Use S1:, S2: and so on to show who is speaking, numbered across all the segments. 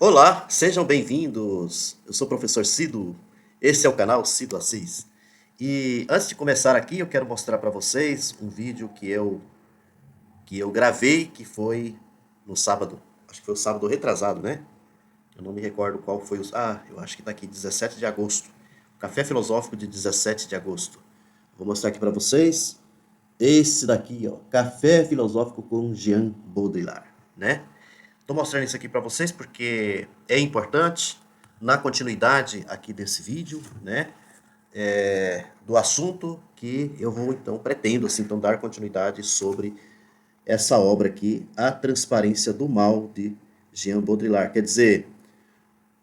S1: Olá, sejam bem-vindos. Eu sou o professor Cido. Esse é o canal Cido Assis. E antes de começar aqui, eu quero mostrar para vocês um vídeo que eu gravei, que foi no sábado. Acho que foi o sábado retrasado, né? Eu não me recordo qual foi o. Eu acho que tá aqui, 17 de agosto. Café Filosófico de 17 de agosto. Vou mostrar aqui para vocês. Esse daqui, ó, Café Filosófico com Jean Baudrillard, né? Estou mostrando isso aqui para vocês porque é importante na continuidade aqui desse vídeo, né? Do assunto que eu vou então pretendo assim então dar continuidade sobre essa obra aqui, A Transparência do Mal de Jean Baudrillard. Quer dizer,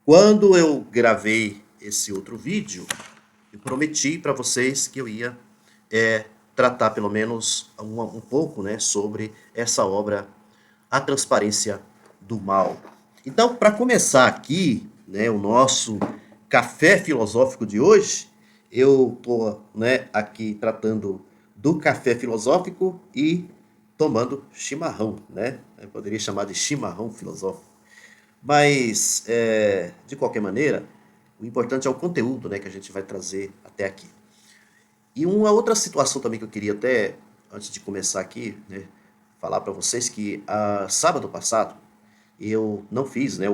S1: quando eu gravei esse outro vídeo, eu prometi para vocês que eu ia tratar pelo menos um pouco, né, sobre essa obra, A Transparência do Mal. Então, para começar aqui, né, o nosso café filosófico de hoje, eu estou, né, aqui tratando do café filosófico e tomando chimarrão, né? Eu poderia chamar de chimarrão filosófico. Mas, de qualquer maneira, o importante é o conteúdo, né, que a gente vai trazer até aqui. E uma outra situação também que eu queria até, antes de começar aqui, né, falar para vocês que sábado passado eu não fiz, né,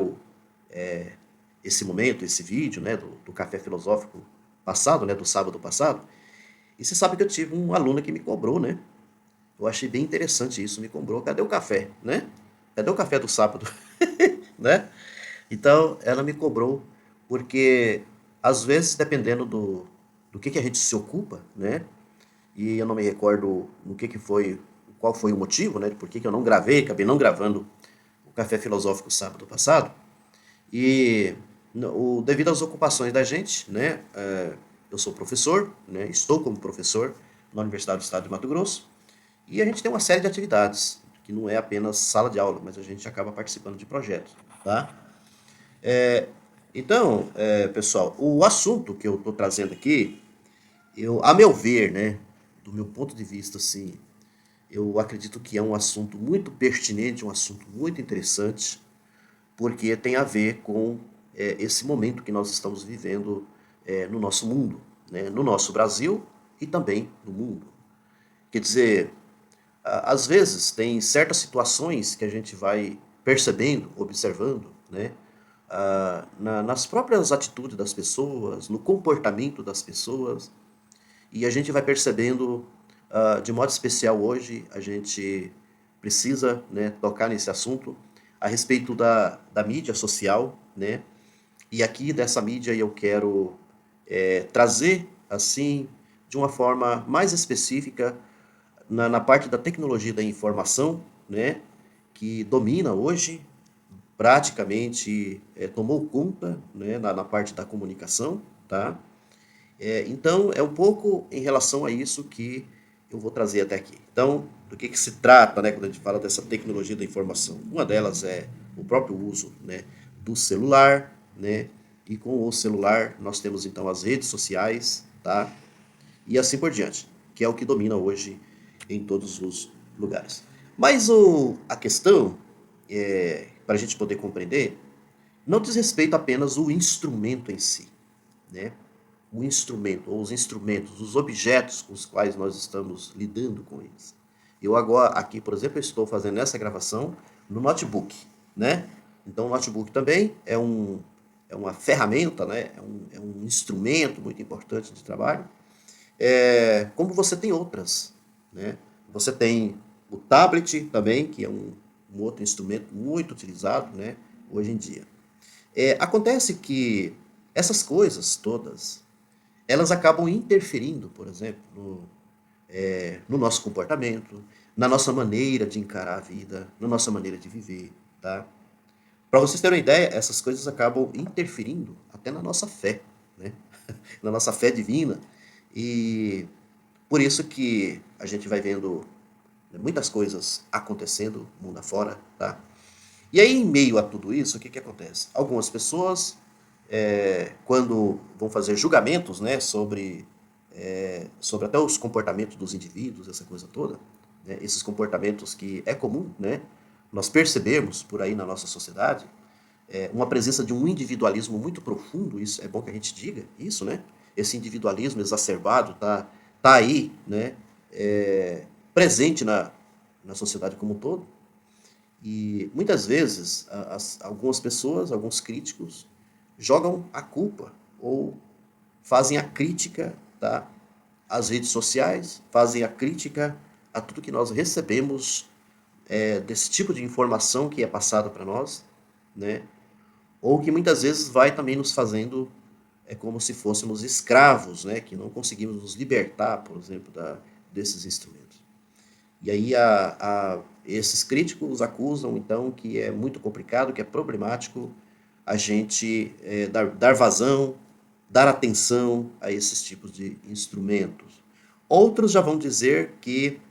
S1: esse momento, esse vídeo, né, do Café Filosófico passado, né, do sábado passado. E você sabe que eu tive um aluno que me cobrou, né? Eu achei bem interessante isso, me cobrou. Cadê o café, né? Cadê o café do sábado, né? Então, ela me cobrou porque às vezes, dependendo do que a gente se ocupa, né? E eu não me recordo no que foi, qual foi o motivo, né? Por que eu não gravei, acabei não gravando o Café Filosófico sábado passado. E devido às ocupações da gente, né? Eu sou professor, né? Estou como professor na Universidade do Estado de Mato Grosso. E a gente tem uma série de atividades, que não é apenas sala de aula, mas a gente acaba participando de projetos, tá? Então, pessoal, o assunto que eu estou trazendo aqui, a meu ver, né, do meu ponto de vista, assim, eu acredito que é um assunto muito pertinente, um assunto muito interessante, porque tem a ver com esse momento que nós estamos vivendo no nosso mundo, né, no nosso Brasil e também no mundo. Quer dizer, às vezes tem certas situações que a gente vai percebendo, observando, né, nas próprias atitudes das pessoas, no comportamento das pessoas, e a gente vai percebendo, de modo especial hoje, a gente precisa, né, tocar nesse assunto a respeito da mídia social, né? E aqui dessa mídia eu quero trazer, assim, de uma forma mais específica, na parte da tecnologia da informação, né? Que domina hoje, praticamente tomou conta, né, na parte da comunicação, tá? Então, é um pouco em relação a isso que eu vou trazer até aqui. Então, do que se trata, né, quando a gente fala dessa tecnologia da informação? Uma delas é o próprio uso, né, do celular, né, e com o celular nós temos então as redes sociais, tá? E assim por diante, que é o que domina hoje em todos os lugares. Mas a questão, para a gente poder compreender, não diz respeito apenas o instrumento em si, né? O instrumento, ou os instrumentos, os objetos com os quais nós estamos lidando com eles. Eu agora, aqui, por exemplo, eu estou fazendo essa gravação no notebook, né? Então, o notebook também é uma ferramenta, né? É um instrumento muito importante de trabalho, como você tem outras, né? Você tem o tablet também, que é um outro instrumento muito utilizado, né, hoje em dia. Acontece que essas coisas todas, elas acabam interferindo, por exemplo, no nosso comportamento, na nossa maneira de encarar a vida, na nossa maneira de viver, tá? Para vocês terem uma ideia, essas coisas acabam interferindo até na nossa fé, né? Na nossa fé divina. E por isso que a gente vai vendo muitas coisas acontecendo mundo afora, tá? E aí, em meio a tudo isso, o que acontece? Algumas pessoas, quando vão fazer julgamentos, né, sobre até os comportamentos dos indivíduos, essa coisa toda, né, esses comportamentos que é comum, né, nós percebemos por aí na nossa sociedade, uma presença de um individualismo muito profundo, isso é bom que a gente diga isso, né? Esse individualismo exacerbado tá aí, né? Presente na sociedade como um todo. E muitas vezes algumas pessoas, alguns críticos, jogam a culpa ou fazem a crítica, tá, às redes sociais, fazem a crítica a tudo que nós recebemos desse tipo de informação que é passada para nós, né? Ou que muitas vezes vai também nos fazendo como se fôssemos escravos, né? Que não conseguimos nos libertar, por exemplo, desses instrumentos. E aí esses críticos acusam, então, que é muito complicado, que é problemático a gente dar vazão, dar atenção a esses tipos de instrumentos. Outros já vão dizer que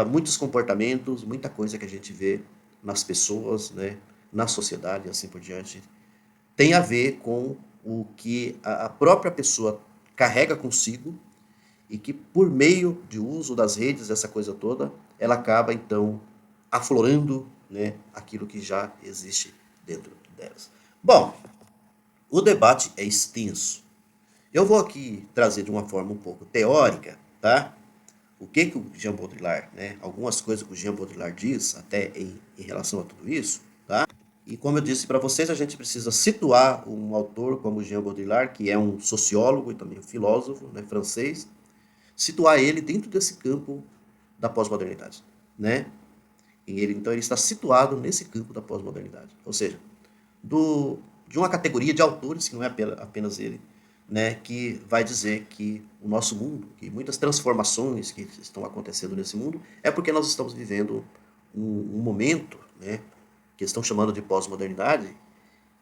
S1: muitos comportamentos, muita coisa que a gente vê nas pessoas, né, na sociedade e assim por diante, tem a ver com o que a própria pessoa carrega consigo e que por meio de uso das redes, essa coisa toda, ela acaba então aflorando, né, aquilo que já existe dentro delas. Bom, o debate é extenso. Eu vou aqui trazer de uma forma um pouco teórica, tá? O que o Jean Baudrillard, né? Algumas coisas que o Jean Baudrillard diz, até em relação a tudo isso, tá? E como eu disse para vocês, a gente precisa situar um autor como Jean Baudrillard, que é um sociólogo e também um filósofo, né, francês, situar ele dentro desse campo da pós-modernidade, né? Então ele está situado nesse campo da pós-modernidade, ou seja, de uma categoria de autores, que não é apenas ele, né, que vai dizer que o nosso mundo, que muitas transformações que estão acontecendo nesse mundo, é porque nós estamos vivendo um momento, né, que estão chamando de pós-modernidade,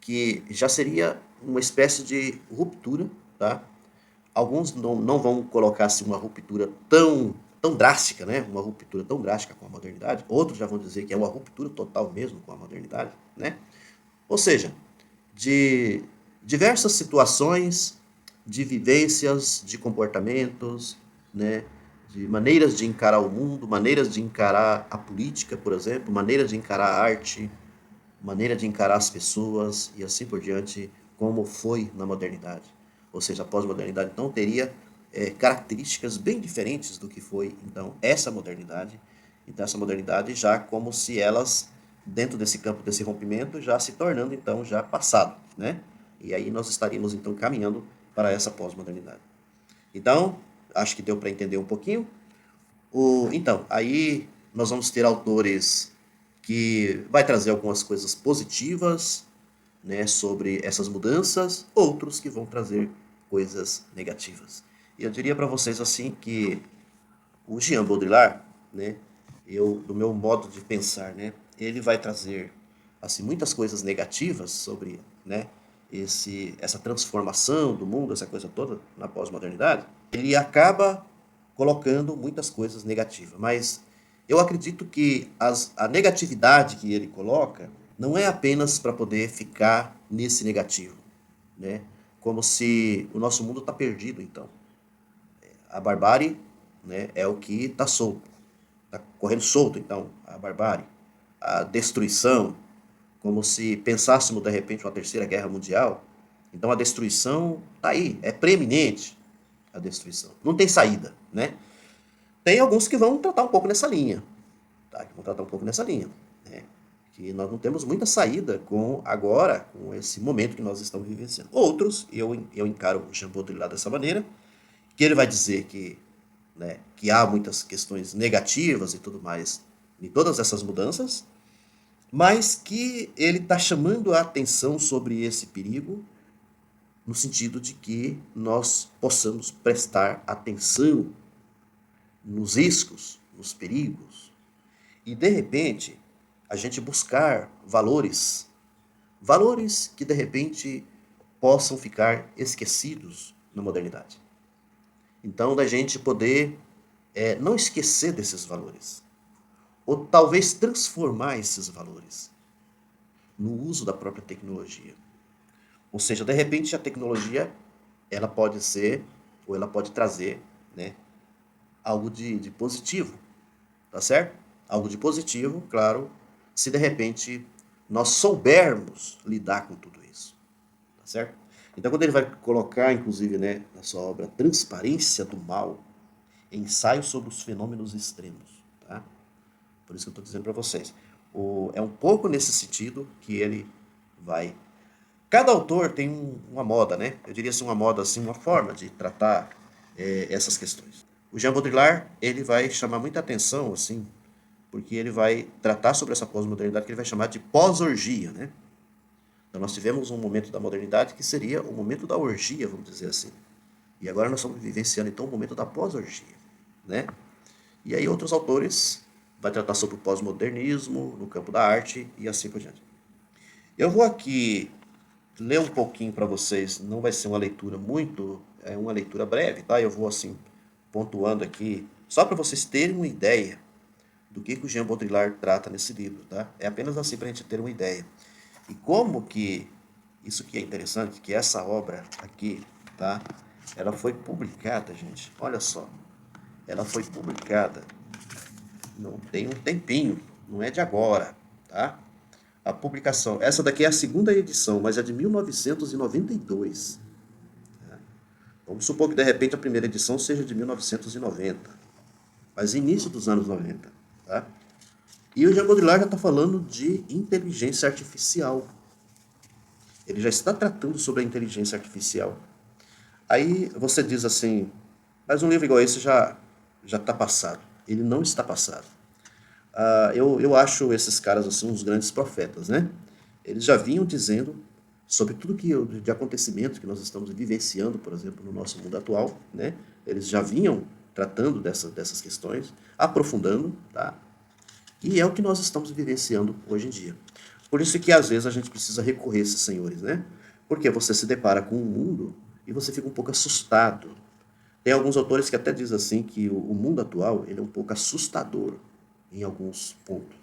S1: que já seria uma espécie de ruptura, tá? Alguns não vão colocar assim, uma ruptura tão drástica, né? Uma ruptura tão drástica com a modernidade. Outros já vão dizer que é uma ruptura total mesmo com a modernidade, né? Ou seja, de diversas situações, de vivências, de comportamentos, né? De maneiras de encarar o mundo, maneiras de encarar a política, por exemplo, maneiras de encarar a arte, maneira de encarar as pessoas e assim por diante, como foi na modernidade. Ou seja, a pós-modernidade não teria características bem diferentes do que foi, então, essa modernidade. Então, essa modernidade já como se elas, dentro desse campo desse rompimento, já se tornando, então, já passado, né? E aí nós estaríamos, então, caminhando para essa pós-modernidade. Então, acho que deu para entender um pouquinho. Então, aí nós vamos ter autores que vai trazer algumas coisas positivas, né, sobre essas mudanças, outros que vão trazer coisas negativas. E eu diria para vocês assim que o Jean Baudrillard, né, do meu modo de pensar, né, ele vai trazer assim muitas coisas negativas sobre, né, essa transformação do mundo, essa coisa toda na pós-modernidade. Ele acaba colocando muitas coisas negativas, mas eu acredito que a negatividade que ele coloca não é apenas para poder ficar nesse negativo, né? Como se o nosso mundo está perdido, então. A barbárie, né, é o que está solto, está correndo solto, então, a barbárie. A destruição, como se pensássemos de repente uma terceira guerra mundial. Então a destruição está aí, é preeminente a destruição. Não tem saída, né? Tem alguns que vão tratar um pouco nessa linha, tá? Que vão tratar um pouco nessa linha, né? Que nós não temos muita saída com esse momento que nós estamos vivenciando. Outros, eu encaro o Jean Baudrillard dessa maneira, que ele vai dizer que, né, que há muitas questões negativas e tudo mais em todas essas mudanças, mas que ele está chamando a atenção sobre esse perigo no sentido de que nós possamos prestar atenção nos riscos, nos perigos, e de repente a gente buscar valores que de repente possam ficar esquecidos na modernidade. Então, da gente poder não esquecer desses valores, ou talvez transformar esses valores no uso da própria tecnologia. Ou seja, de repente a tecnologia ela pode ser, ou ela pode trazer, né, algo de positivo, tá certo? Algo de positivo, claro, se de repente nós soubermos lidar com tudo isso, tá certo? Então, quando ele vai colocar, inclusive, né, na sua obra Transparência do Mal, ensaio sobre os fenômenos extremos, tá? Por isso que eu estou dizendo para vocês. É um pouco nesse sentido que ele vai. Cada autor tem uma moda, né? Eu diria assim, uma moda, assim, uma forma de tratar essas questões. O Jean Baudrillard, ele vai chamar muita atenção, assim, porque ele vai tratar sobre essa pós-modernidade que ele vai chamar de pós-orgia, né? Então nós tivemos um momento da modernidade que seria o momento da orgia, vamos dizer assim. E agora nós estamos vivenciando então o momento da pós-orgia, né? E aí outros autores vai tratar sobre o pós-modernismo no campo da arte e assim por diante. Eu vou aqui ler um pouquinho para vocês, não vai ser uma leitura muito, é uma leitura breve, tá? Eu vou assim pontuando aqui, só para vocês terem uma ideia do que o Jean Baudrillard trata nesse livro, tá? É apenas assim para a gente ter uma ideia. E como que, isso que é interessante, que essa obra aqui, tá? Ela foi publicada, gente, olha só, ela foi publicada, não tem um tempinho, não é de agora, tá? A publicação, essa daqui é a segunda edição, mas é de 1992. Vamos supor que de repente a primeira edição seja de 1990, mas início dos anos 90, tá? E o Jean Baudrillard já está falando de inteligência artificial. Ele já está tratando sobre a inteligência artificial. Aí você diz assim, mas um livro igual esse já está passado. Ele não está passado. Eu acho esses caras assim uns grandes profetas, né? Eles já vinham dizendo sobre tudo que de acontecimentos que nós estamos vivenciando, por exemplo, no nosso mundo atual, né? Eles já vinham tratando dessas questões, aprofundando, tá? E é o que nós estamos vivenciando hoje em dia. Por isso que às vezes a gente precisa recorrer a esses senhores, né? Porque você se depara com um mundo e você fica um pouco assustado. Tem alguns autores que até dizem assim que o mundo atual ele é um pouco assustador em alguns pontos.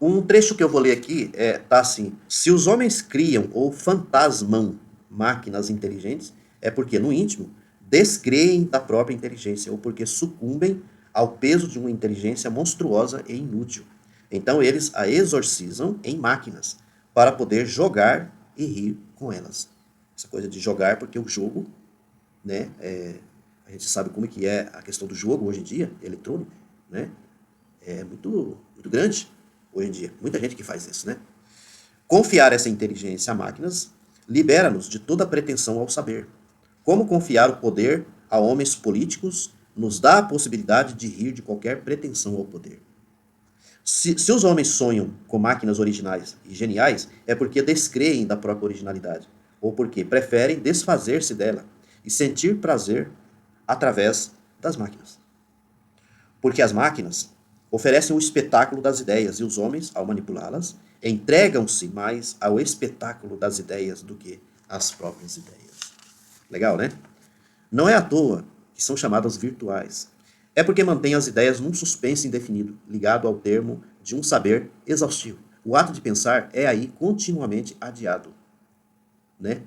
S1: Um trecho que eu vou ler aqui tá assim: se os homens criam ou fantasmam máquinas inteligentes, é porque no íntimo descreem da própria inteligência ou porque sucumbem ao peso de uma inteligência monstruosa e inútil. Então eles a exorcizam em máquinas para poder jogar e rir com elas. Essa coisa de jogar, porque o jogo, né, a gente sabe como que é a questão do jogo hoje em dia, eletrônico, né? É muito grande hoje em dia. Muita gente que faz isso, né? Confiar essa inteligência a máquinas libera-nos de toda pretensão ao saber. Como confiar o poder a homens políticos nos dá a possibilidade de rir de qualquer pretensão ao poder. Se os homens sonham com máquinas originais e geniais, é porque descreem da própria originalidade, ou porque preferem desfazer-se dela e sentir prazer através das máquinas. Porque as máquinas oferecem o espetáculo das ideias e os homens, ao manipulá-las, entregam-se mais ao espetáculo das ideias do que às próprias ideias. Legal, né? Não é à toa que são chamadas virtuais. É porque mantêm as ideias num suspense indefinido, ligado ao termo de um saber exaustivo. O ato de pensar é aí continuamente adiado, né?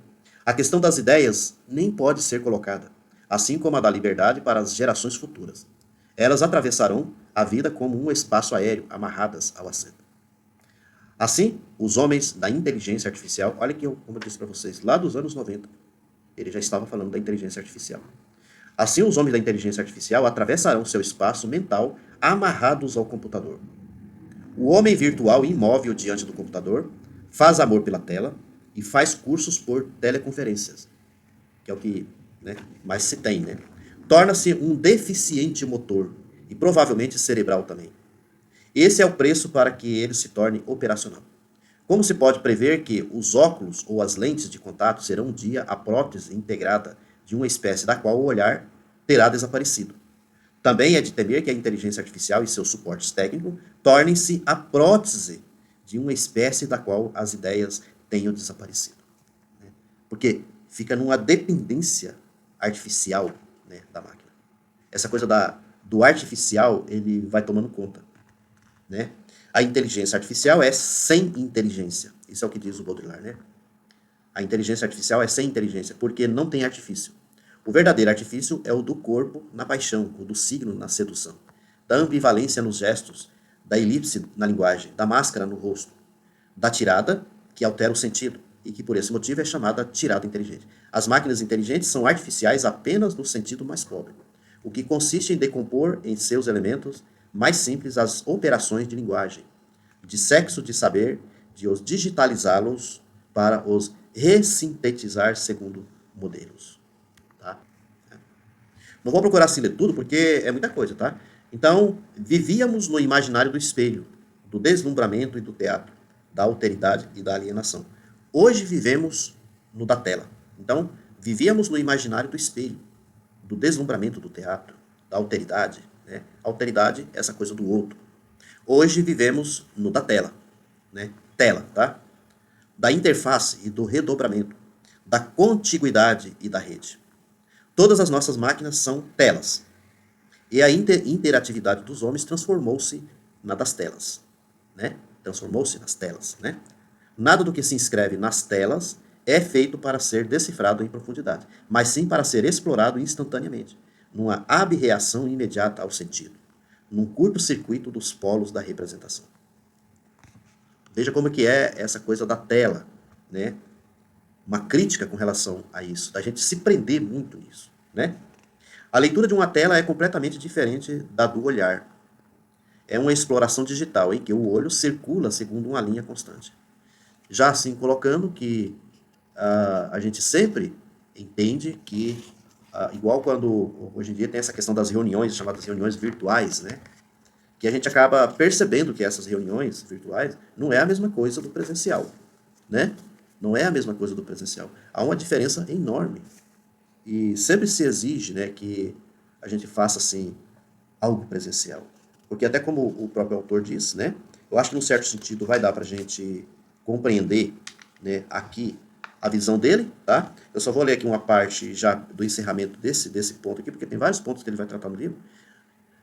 S1: A questão das ideias nem pode ser colocada, assim como a da liberdade para as gerações futuras. Elas atravessarão a vida como um espaço aéreo, amarradas ao assento. Assim, os homens da inteligência artificial, olha que como eu disse para vocês, lá dos anos 90, ele já estava falando da inteligência artificial. Assim, os homens da inteligência artificial atravessarão seu espaço mental amarrados ao computador. O homem virtual imóvel diante do computador faz amor pela tela e faz cursos por teleconferências, que é o que, né, mais se tem, né? Torna-se um deficiente motor e provavelmente cerebral também. Esse é o preço para que ele se torne operacional. Como se pode prever que os óculos ou as lentes de contato serão um dia a prótese integrada de uma espécie da qual o olhar terá desaparecido? Também é de temer que a inteligência artificial e seus suportes técnicos tornem-se a prótese de uma espécie da qual as ideias tenham desaparecido. Né? Porque fica numa dependência artificial, né, da máquina. Essa coisa do artificial, ele vai tomando conta. Né? A inteligência artificial é sem inteligência. Isso é o que diz o Baudrillard, né? A inteligência artificial é sem inteligência, porque não tem artifício. O verdadeiro artifício é o do corpo na paixão, o do signo na sedução, da ambivalência nos gestos, da elipse na linguagem, da máscara no rosto, da tirada que altera o sentido e que por esse motivo é chamada tirada inteligente. As máquinas inteligentes são artificiais apenas no sentido mais pobre, o que consiste em decompor em seus elementos mais simples as operações de linguagem, de sexo de saber, de os digitalizá-los para os ressintetizar segundo modelos. Tá? Não vou procurar se ler tudo, porque é muita coisa, tá? Então, vivíamos no imaginário do espelho, do deslumbramento e do teatro, da alteridade e da alienação. Hoje vivemos no da tela. Então, vivíamos no imaginário do espelho, do deslumbramento do teatro, da alteridade, né? Alteridade é essa coisa do outro. Hoje vivemos no da tela, né? Tela, tá? Da interface e do redobramento, da contiguidade e da rede. Todas as nossas máquinas são telas. E a interatividade dos homens transformou-se na das telas, né? Transformou-se nas telas, né? Nada do que se inscreve nas telas é feito para ser decifrado em profundidade, mas sim para ser explorado instantaneamente, numa abreação imediata ao sentido, num curto-circuito dos polos da representação. Veja como que é essa coisa da tela, né? Uma crítica com relação a isso, da gente se prender muito nisso, né? A leitura de uma tela é completamente diferente da do olhar. É uma exploração digital em que o olho circula segundo uma linha constante. Já assim colocando que a gente sempre entende que, igual quando hoje em dia tem essa questão das reuniões, chamadas reuniões virtuais, né? Que a gente acaba percebendo que essas reuniões virtuais não é a mesma coisa do presencial, né? Não é a mesma coisa do presencial. Há uma diferença enorme. E sempre se exige, né, que a gente faça, assim, algo presencial. Porque até como o próprio autor diz, né, eu acho que num certo sentido vai dar para a gente compreender, né, aqui a visão dele, tá? Eu só vou ler aqui uma parte já do encerramento desse ponto aqui, porque tem vários pontos que ele vai tratar no livro,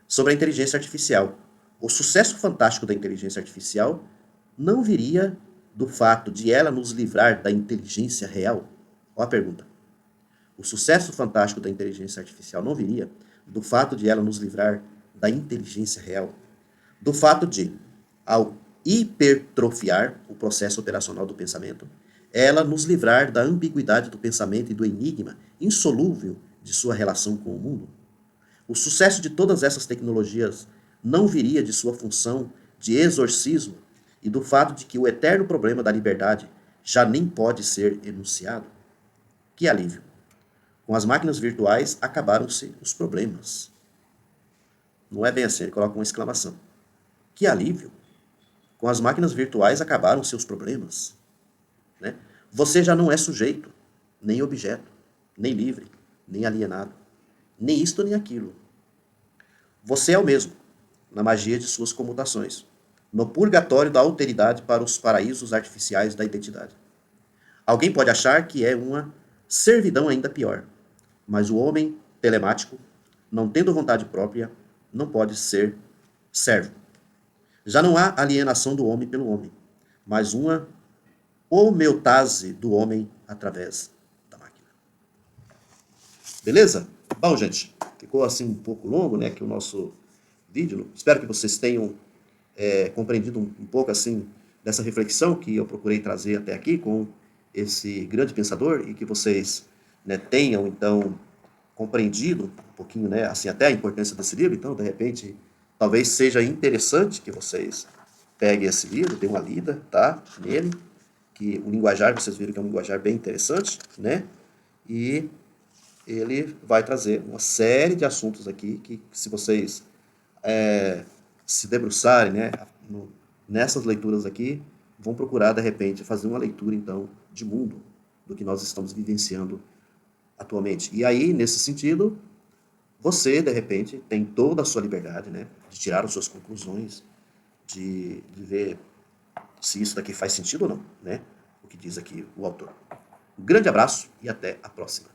S1: sobre a inteligência artificial. O sucesso fantástico da inteligência artificial não viria do fato de ela nos livrar da inteligência real? Olha a pergunta. O sucesso fantástico da inteligência artificial não viria do fato de ela nos livrar da inteligência real? Do fato de, ao hipertrofiar o processo operacional do pensamento, ela nos livrar da ambiguidade do pensamento e do enigma insolúvel de sua relação com o mundo? O sucesso de todas essas tecnologias não viria de sua função de exorcismo e do fato de que o eterno problema da liberdade já nem pode ser enunciado? Que alívio! Com as máquinas virtuais acabaram-se os problemas. Não é bem assim, ele coloca uma exclamação. Que alívio! Com as máquinas virtuais acabaram-se os problemas. Né? Você já não é sujeito, nem objeto, nem livre, nem alienado, nem isto nem aquilo. Você é o mesmo, na magia de suas comutações, no purgatório da alteridade para os paraísos artificiais da identidade. Alguém pode achar que é uma servidão ainda pior, mas o homem telemático, não tendo vontade própria, não pode ser servo. Já não há alienação do homem pelo homem, mas uma homeostase do homem através da máquina. Beleza? Bom, gente, ficou assim um pouco longo, né, aqui o nosso vídeo. Espero que vocês tenham compreendido um pouco assim dessa reflexão que eu procurei trazer até aqui com esse grande pensador e que vocês, né, tenham então compreendido um pouquinho, né, assim, até a importância desse livro. Então, de repente, talvez seja interessante que vocês peguem esse livro, dêem uma lida, tá, nele, que o linguajar, vocês viram que é um linguajar bem interessante, né, e ele vai trazer uma série de assuntos aqui que, se vocês se debruçarem, né, nessas leituras aqui, vão procurar, de repente, fazer uma leitura, então, de mundo, do que nós estamos vivenciando atualmente. E aí, nesse sentido, você, de repente, tem toda a sua liberdade, né, de tirar as suas conclusões, de ver se isso daqui faz sentido ou não, né, o que diz aqui o autor. Um grande abraço e até a próxima.